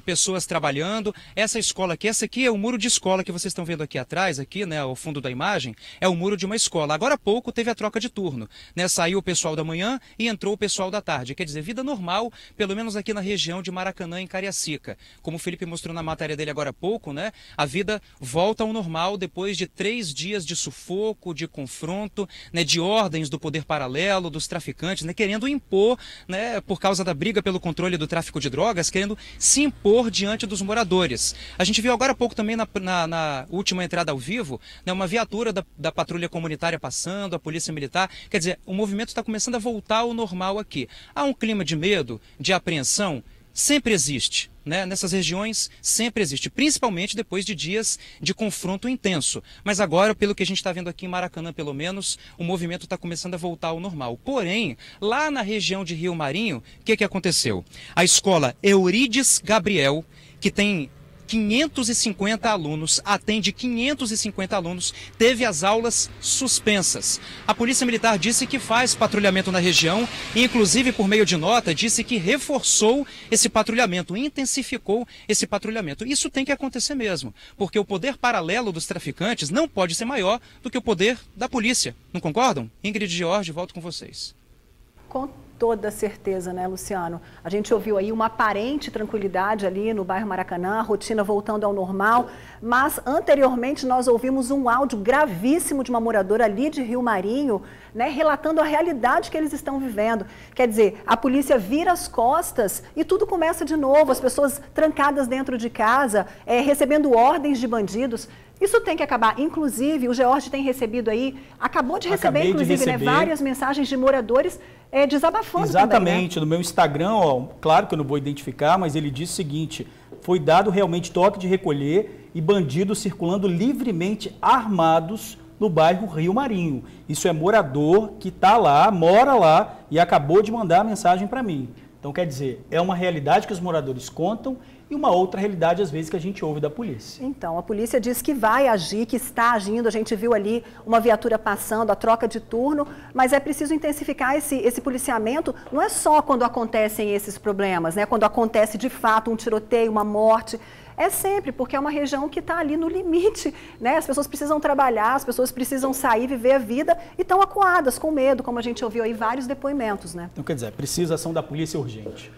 G: pessoas trabalhando. Essa escola aqui, essa aqui é o muro de escola que vocês estão vendo aqui atrás, aqui, né? Ao fundo da imagem, é o muro de uma escola. Agora há pouco teve a troca de turno, né? Saiu o pessoal da manhã e entrou o pessoal da tarde. Quer dizer, vida normal, pelo menos aqui na região de Maracanã, em Cariacica. Como o Felipe mostrou na matéria dele agora há pouco, né? A vida volta ao normal depois de 3 dias de sufoco, de confronto, né, de ordens do poder paralelo, dos traficantes, né, querendo impor, né, por causa da briga pelo controle do tráfico de drogas, querendo se impor diante dos moradores. A gente viu agora há pouco também na última entrada ao vivo, né, uma viatura da patrulha comunitária passando, a polícia militar. Quer dizer, o movimento está começando a voltar ao normal aqui. Há um clima de medo, de apreensão? Sempre existe, né? Nessas regiões sempre existe, principalmente depois de dias de confronto intenso. Mas agora, pelo que a gente está vendo aqui em Maracanã, pelo menos, o movimento está começando a voltar ao normal. Porém, lá na região de Rio Marinho, o que aconteceu? A escola Eurides Gabriel, que tem 550 alunos, atende 550 alunos, teve as aulas suspensas. A Polícia Militar disse que faz patrulhamento na região e, inclusive, por meio de nota, disse que reforçou esse patrulhamento, intensificou esse patrulhamento. Isso tem que acontecer mesmo, porque o poder paralelo dos traficantes não pode ser maior do que o poder da polícia. Não concordam? Ingrid e George, volto com vocês.
C: Com toda certeza, né, Luciano? A gente ouviu aí uma aparente tranquilidade ali no bairro Maracanã, a rotina voltando ao normal, mas anteriormente nós ouvimos um áudio gravíssimo de uma moradora ali de Rio Marinho, né, relatando a realidade que eles estão vivendo. Quer dizer, a polícia vira as costas e tudo começa de novo, as pessoas trancadas dentro de casa, recebendo ordens de bandidos. Isso tem que acabar. Inclusive, o George tem recebido aí, acabou de receber, inclusive, né, várias mensagens de moradores desabafando.
B: Exatamente,
C: também, né?
B: No meu Instagram, ó, claro que eu não vou identificar, mas ele disse o seguinte: foi dado realmente toque de recolher e bandidos circulando livremente armados no bairro Rio Marinho. Isso é morador que está lá, mora lá e acabou de mandar a mensagem para mim. Então, quer dizer, é uma realidade que os moradores contam e uma outra realidade, às vezes, que a gente ouve da polícia.
C: Então, a polícia diz que vai agir, que está agindo. A gente viu ali uma viatura passando, a troca de turno, mas é preciso intensificar esse policiamento. Não é só quando acontecem esses problemas, né? Quando acontece, de fato, um tiroteio, uma morte. É sempre, porque é uma região que está ali no limite, né? As pessoas precisam trabalhar, as pessoas precisam sair, viver a vida e estão acuadas, com medo, como a gente ouviu aí vários depoimentos, né?
B: Então, quer dizer, precisa ação da polícia urgente.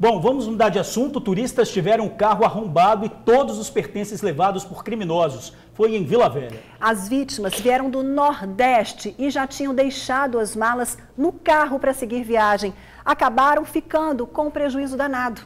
B: Bom, vamos mudar de assunto. Turistas tiveram o carro arrombado e todos os pertences levados por criminosos. Foi em Vila Velha.
C: As vítimas vieram do Nordeste e já tinham deixado as malas no carro para seguir viagem. Acabaram ficando com um prejuízo danado.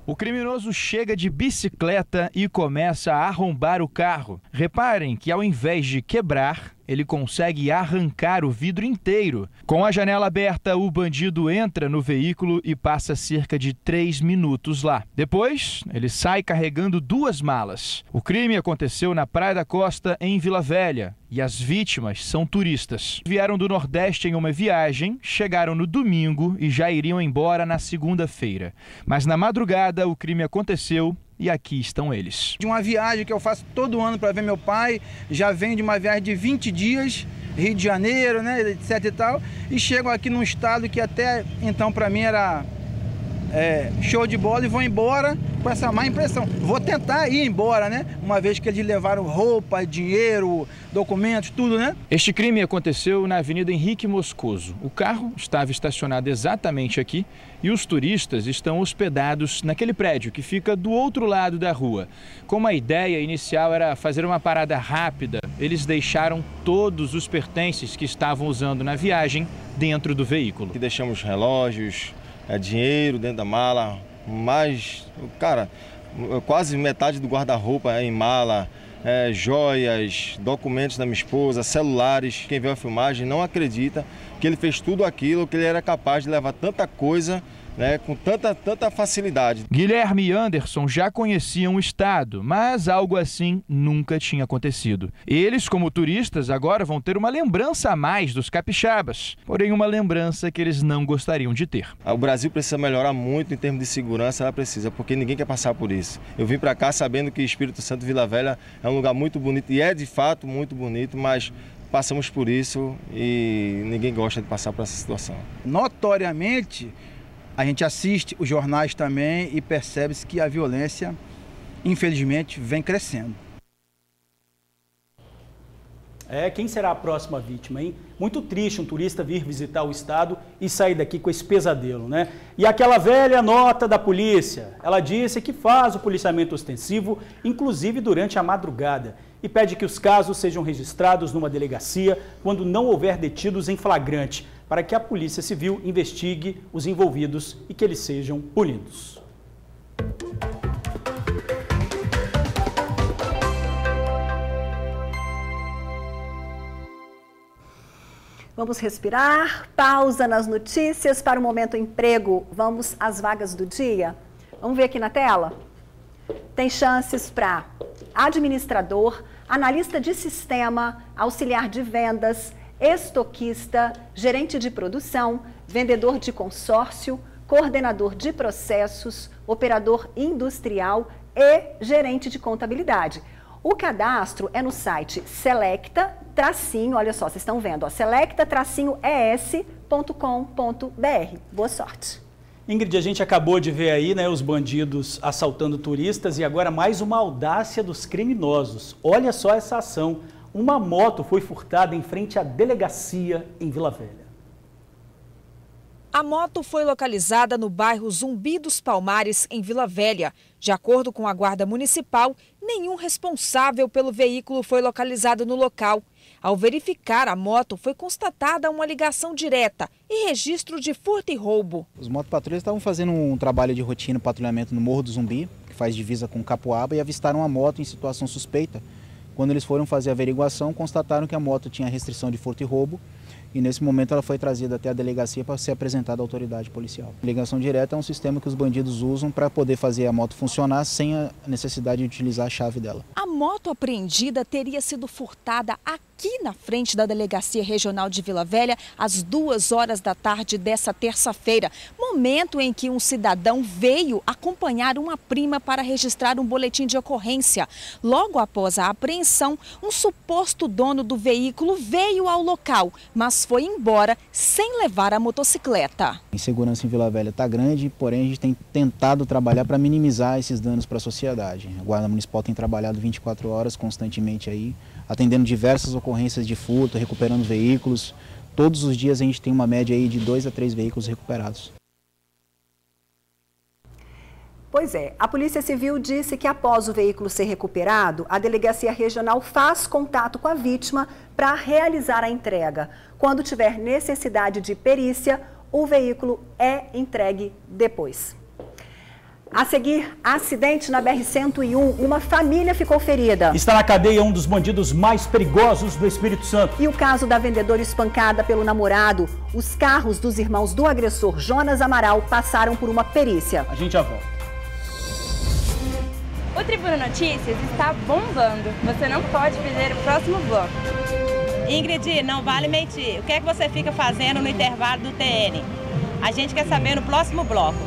J: O criminoso chega de bicicleta e começa a arrombar o carro. Reparem que ao invés de quebrar, ele consegue arrancar o vidro inteiro. Com a janela aberta, o bandido entra no veículo e passa cerca de 3 minutos lá. Depois, ele sai carregando 2 malas. O crime aconteceu na Praia da Costa, em Vila Velha, e as vítimas são turistas. Vieram do Nordeste em uma viagem, chegaram no domingo e já iriam embora na segunda-feira. Mas na madrugada, o crime aconteceu. E aqui estão eles.
K: De uma viagem que eu faço todo ano para ver meu pai, já venho de uma viagem de 20 dias, Rio de Janeiro, né, etc e tal, e chego aqui num estado que até então para mim era show de bola e vou embora com essa má impressão. Vou tentar ir embora, né, uma vez que eles levaram roupa, dinheiro, documentos, tudo, né?
J: Este crime aconteceu na Avenida Henrique Moscoso. O carro estava estacionado exatamente aqui e os turistas estão hospedados naquele prédio que fica do outro lado da rua. Como a ideia inicial era fazer uma parada rápida, eles deixaram todos os pertences que estavam usando na viagem dentro do veículo.
L: Deixamos relógios, dinheiro dentro da mala, mas, cara, quase metade do guarda-roupa em mala, joias, documentos da minha esposa, celulares. Quem viu a filmagem não acredita que ele fez tudo aquilo, que ele era capaz de levar tanta coisa, né, com tanta facilidade.
J: Guilherme e Anderson já conheciam o estado, mas algo assim nunca tinha acontecido. Eles, como turistas, agora vão ter uma lembrança a mais dos capixabas, porém uma lembrança que eles não gostariam de ter.
L: O Brasil precisa melhorar muito em termos de segurança, ela precisa, porque ninguém quer passar por isso. Eu vim para cá sabendo que Espírito Santo Vila Velha é um lugar muito bonito, e é de fato muito bonito, mas passamos por isso e ninguém gosta de passar por essa situação.
K: Notoriamente, a gente assiste os jornais também e percebe-se que a violência, infelizmente, vem crescendo.
B: Quem será a próxima vítima, hein? Muito triste um turista vir visitar o estado e sair daqui com esse pesadelo, né? E aquela velha nota da polícia, ela disse que faz o policiamento ostensivo, inclusive durante a madrugada, e pede que os casos sejam registrados numa delegacia quando não houver detidos em flagrante, para que a Polícia Civil investigue os envolvidos e que eles sejam punidos.
C: Vamos respirar, pausa nas notícias para o Momento Emprego. Vamos às vagas do dia. Vamos ver aqui na tela? Tem chances para administrador, analista de sistema, auxiliar de vendas, estoquista, gerente de produção, vendedor de consórcio, coordenador de processos, operador industrial e gerente de contabilidade. O cadastro é no site selecta-, olha só, vocês estão vendo, selecta-es.com.br. Boa sorte.
B: Ingrid, a gente acabou de ver aí, né, os bandidos assaltando turistas e agora mais uma audácia dos criminosos. Olha só essa ação. Uma moto foi furtada em frente à delegacia em Vila Velha.
H: A moto foi localizada no bairro Zumbi dos Palmares, em Vila Velha. De acordo com a Guarda Municipal, nenhum responsável pelo veículo foi localizado no local. Ao verificar a moto, foi constatada uma ligação direta e registro de furto e roubo.
M: Os motopatrulhas estavam fazendo um trabalho de rotina e patrulhamento no Morro do Zumbi, que faz divisa com Capoaba, e avistaram a moto em situação suspeita. Quando eles foram fazer a averiguação, constataram que a moto tinha restrição de furto e roubo, e nesse momento ela foi trazida até a delegacia para ser apresentada à autoridade policial. A ligação direta é um sistema que os bandidos usam para poder fazer a moto funcionar sem a necessidade de utilizar a chave dela.
H: A moto apreendida teria sido furtada aqui na frente da Delegacia Regional de Vila Velha às 2 horas da tarde dessa terça-feira, momento em que um cidadão veio acompanhar uma prima para registrar um boletim de ocorrência. Logo após a apreensão, um suposto dono do veículo veio ao local, mas foi embora sem levar a motocicleta.
M: A insegurança em Vila Velha está grande, porém a gente tem tentado trabalhar para minimizar esses danos para a sociedade. A Guarda Municipal tem trabalhado 24 horas constantemente aí, atendendo diversas ocorrências de furto, recuperando veículos. Todos os dias a gente tem uma média aí de 2 a 3 veículos recuperados.
C: Pois é, a Polícia Civil disse que após o veículo ser recuperado, a Delegacia Regional faz contato com a vítima para realizar a entrega. Quando tiver necessidade de perícia, o veículo é entregue depois. A seguir, acidente na BR-101, uma família ficou ferida.
B: Está na cadeia um dos bandidos mais perigosos do Espírito Santo.
C: E o caso da vendedora espancada pelo namorado. Os carros dos irmãos do agressor Jonas Amaral passaram por uma perícia.
B: A gente já volta.
N: O Tribuna Notícias está bombando. Você não pode perder o próximo bloco.
O: Ingrid, não vale mentir. O que é que você fica fazendo no intervalo do TN? A gente quer saber no próximo bloco.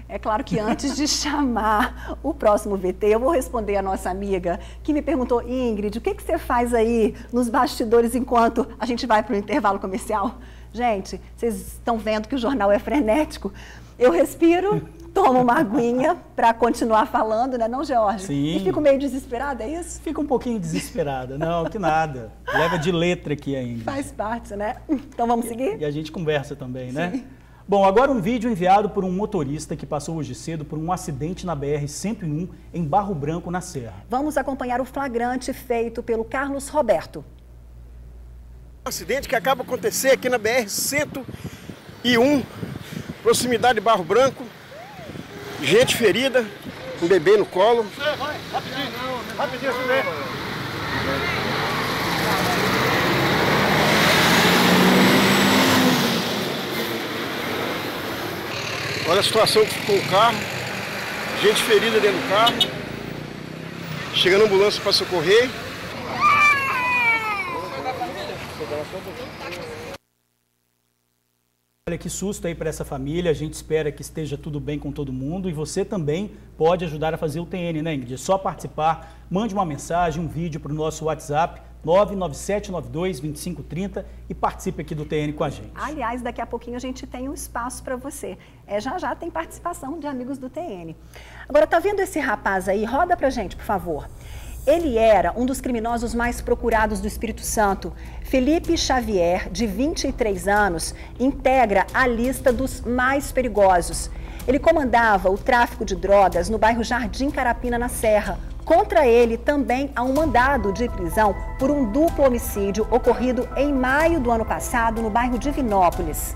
C: É claro que antes de chamar o próximo VT, eu vou responder a nossa amiga que me perguntou: Ingrid, o que você faz aí nos bastidores enquanto a gente vai para o intervalo comercial? Gente, vocês estão vendo que o jornal é frenético. Eu respiro, tomo uma aguinha para continuar falando, né, não, George?
B: Sim.
C: E fico meio desesperada, é isso?
B: Fica um pouquinho desesperada. Não, que nada. Leva de letra aqui ainda.
C: Faz parte, né? Então vamos seguir?
B: E a gente conversa também, né? Bom, agora um vídeo enviado por um motorista que passou hoje cedo por um acidente na BR-101 em Barro Branco, na Serra.
C: Vamos acompanhar o flagrante feito pelo Carlos Roberto.
P: Um acidente que acaba de acontecer aqui na BR-101, proximidade de Barro Branco. Gente ferida, um bebê no colo.
Q: Vai, rapidinho, rapidinho, bebê.
P: Olha a situação que ficou o carro, gente ferida dentro do carro, chegando a ambulância para socorrer.
B: Olha que susto aí para essa família, a gente espera que esteja tudo bem com todo mundo e você também pode ajudar a fazer o TN, né, Ingrid? É só participar, mande uma mensagem, um vídeo para o nosso WhatsApp, 997922530 e participe aqui do TN com a gente.
C: Aliás, daqui a pouquinho a gente tem um espaço para você. Já tem participação de amigos do TN. Agora, tá vendo esse rapaz aí? Roda pra gente, por favor. Ele era um dos criminosos mais procurados do Espírito Santo. Felipe Xavier, de 23 anos, integra a lista dos mais perigosos. Ele comandava o tráfico de drogas no bairro Jardim Carapina, na Serra. Contra ele também há um mandado de prisão por um duplo homicídio ocorrido em maio do ano passado no bairro Divinópolis.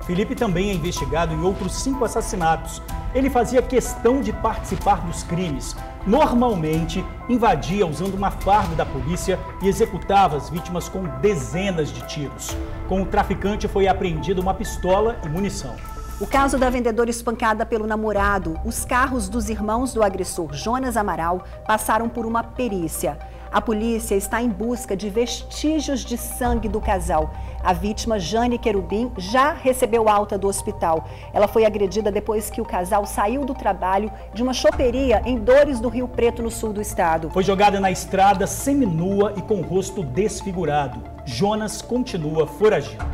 B: Felipe também é investigado em outros 5 assassinatos. Ele fazia questão de participar dos crimes. Normalmente, invadia usando uma farda da polícia e executava as vítimas com dezenas de tiros. Com o traficante foi apreendida uma pistola e munição.
C: O caso da vendedora espancada pelo namorado, os carros dos irmãos do agressor Jonas Amaral passaram por uma perícia. A polícia está em busca de vestígios de sangue do casal. A vítima, Jane Querubim, já recebeu alta do hospital. Ela foi agredida depois que o casal saiu do trabalho de uma choperia em Dores do Rio Preto, no sul do estado.
B: Foi jogada na estrada seminua e com o rosto desfigurado. Jonas continua foragido.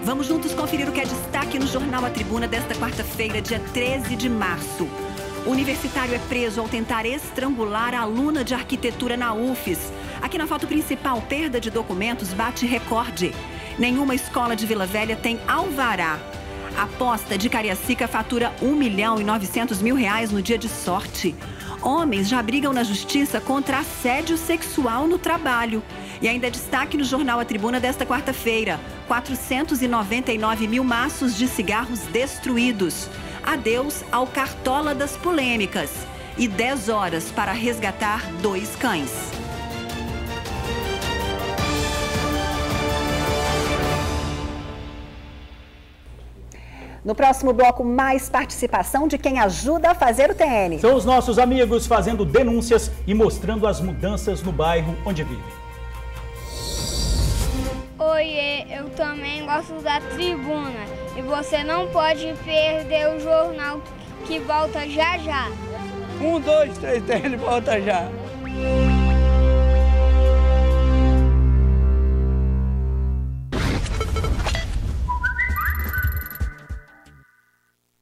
C: Vamos juntos conferir o que é destaque no Jornal A Tribuna desta quarta-feira, dia 13 de março. O universitário é preso ao tentar estrangular a aluna de arquitetura na UFES. Aqui na foto principal, perda de documentos bate recorde. Nenhuma escola de Vila Velha tem alvará. A aposta de Cariacica fatura R$1.900.000 no dia de sorte. Homens já brigam na justiça contra assédio sexual no trabalho. E ainda destaque no Jornal A Tribuna desta quarta-feira, 499 mil maços de cigarros destruídos. Adeus ao Cartola das polêmicas. E 10 horas para resgatar 2 cães. No próximo bloco, mais participação de quem ajuda a fazer o TN.
B: São os nossos amigos fazendo denúncias e mostrando as mudanças no bairro onde vivem.
R: Oiê, eu também gosto da Tribuna e você não pode perder o jornal que volta já já.
S: 1, 2, 3, ele volta já.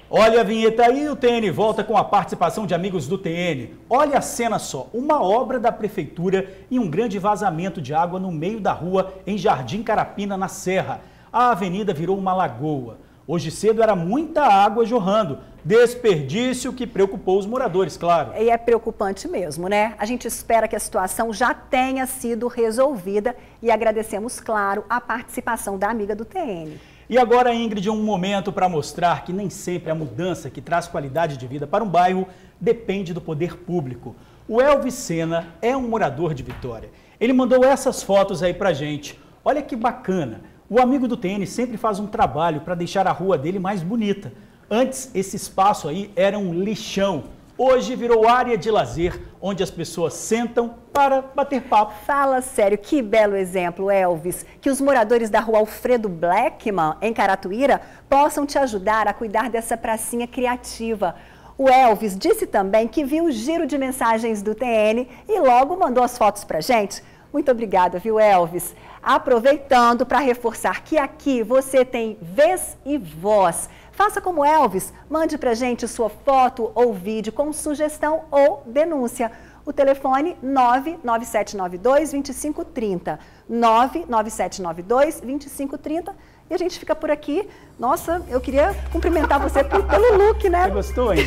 B: Olha a vinheta aí, o TN volta com a participação de amigos do TN. Olha a cena só, uma obra da prefeitura e um grande vazamento de água no meio da rua em Jardim Carapina, na Serra. A avenida virou uma lagoa. Hoje cedo era muita água jorrando, desperdício que preocupou os moradores, claro.
C: E é preocupante mesmo, né? A gente espera que a situação já tenha sido resolvida e agradecemos, claro, a participação da amiga do TN.
B: E agora, Ingrid, um momento para mostrar que nem sempre a mudança que traz qualidade de vida para um bairro depende do poder público. O Elvis Sena é um morador de Vitória. Ele mandou essas fotos aí pra gente. Olha que bacana. O amigo do TN sempre faz um trabalho para deixar a rua dele mais bonita. Antes, esse espaço aí era um lixão. Hoje virou área de lazer, onde as pessoas sentam para bater papo.
C: Fala sério, que belo exemplo, Elvis. Que os moradores da rua Alfredo Blackman, em Caratuíra, possam te ajudar a cuidar dessa pracinha criativa. O Elvis disse também que viu o giro de mensagens do TN e logo mandou as fotos pra gente. Muito obrigada, viu, Elvis? Aproveitando para reforçar que aqui você tem vez e voz. Faça como Elvis, mande pra gente sua foto ou vídeo com sugestão ou denúncia. O telefone 99792-2530. 99792-2530. E a gente fica por aqui. Nossa, eu queria cumprimentar você pelo look, né?
B: Você gostou, hein?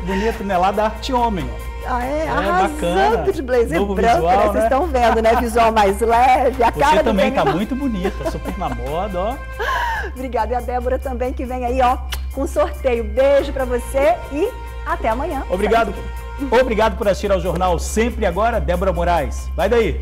B: Bonito, né? Lá da Arte Homem.
C: Arrasando
B: bacana.
C: De blazer
B: Novo
C: branco,
B: visual,
C: né? Vocês
B: né?
C: estão vendo, né? Visual mais leve, a cara
B: Você também
C: do
B: tá muito bonita, super na moda, ó.
C: Obrigada. E a Débora também, que vem aí, ó, com sorteio. Beijo pra você e até amanhã.
B: Obrigado por assistir ao Jornal Sempre Agora. Débora Moraes. Vai daí.